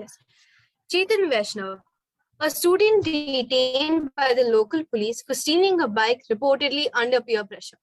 Yes. Chetan Vaishnav, a student detained by the local police for stealing a bike reportedly under peer pressure.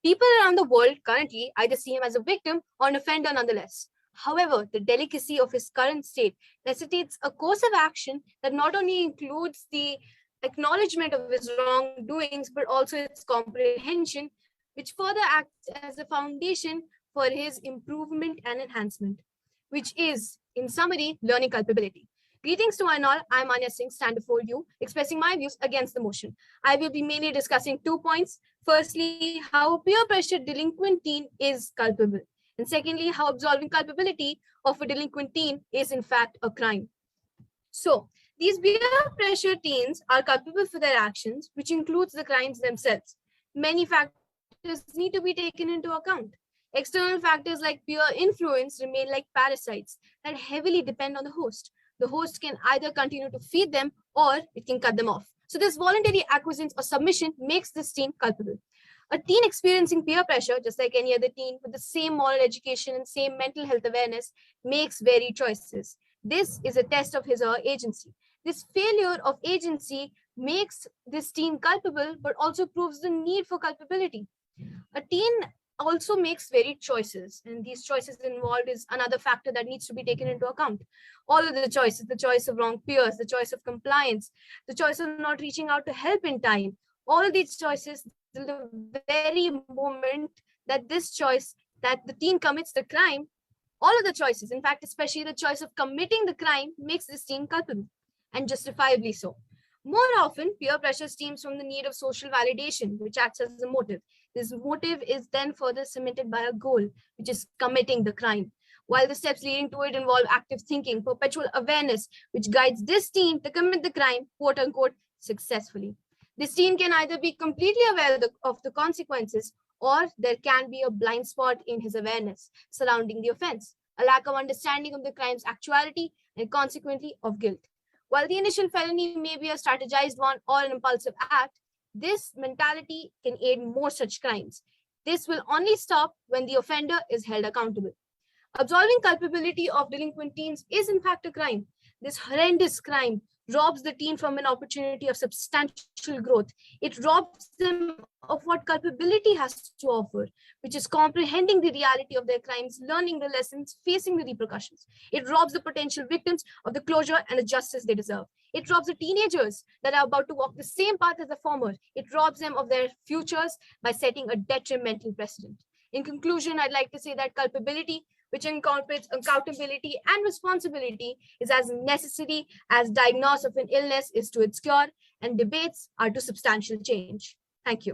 People around the world currently either see him as a victim or an offender nonetheless. However, the delicacy of his current state necessitates a course of action that not only includes the acknowledgement of his wrongdoings, but also its comprehension, which further acts as a foundation for his improvement and enhancement, which is, in summary, learning culpability. Greetings to one all. I'm Maanya Singh, stand before you, expressing my views against the motion. I will be mainly discussing 2 points. Firstly, how peer pressure delinquent teen is culpable. And secondly, how absolving culpability of a delinquent teen is in fact a crime. So, these peer pressure teens are culpable for their actions, which includes the crimes themselves. Many factors need to be taken into account. External factors like peer influence remain like parasites that heavily depend on the host. The host can either continue to feed them or it can cut them off. So this voluntary acquiescence or submission makes this teen culpable. A teen experiencing peer pressure, just like any other teen with the same moral education and same mental health awareness, makes varied choices. This is a test of his or her agency. This failure of agency makes this teen culpable, but also proves the need for culpability. A teen also makes varied choices, and these choices involved is another factor that needs to be taken into account. All of the choices, the choice of wrong peers, the choice of compliance, the choice of not reaching out to help in time, all of these choices, the very moment that this choice, that the teen commits the crime, all of the choices, in fact, especially the choice of committing the crime, makes this teen culpable, and justifiably so. More often, peer pressure stems from the need of social validation, which acts as a motive. This motive is then further cemented by a goal, which is committing the crime. While the steps leading to it involve active thinking, perpetual awareness, which guides this teen to commit the crime, quote unquote, successfully. This teen can either be completely aware of the consequences, or there can be a blind spot in his awareness surrounding the offense, a lack of understanding of the crime's actuality, and consequently of guilt. While the initial felony may be a strategized one or an impulsive act, this mentality can aid more such crimes. This will only stop when the offender is held accountable. Absolving culpability of delinquent teens is in fact a crime. This horrendous crime robs the teen from an opportunity of substantial growth. It robs them of what culpability has to offer, which is comprehending the reality of their crimes, learning the lessons, facing the repercussions. It robs the potential victims of the closure and the justice they deserve. It robs the teenagers that are about to walk the same path as the former. It robs them of their futures by setting a detrimental precedent. In conclusion, I'd like to say that culpability, which incorporates accountability and responsibility, is as necessary as diagnosis of an illness is to its cure, and debates are to substantial change. Thank you.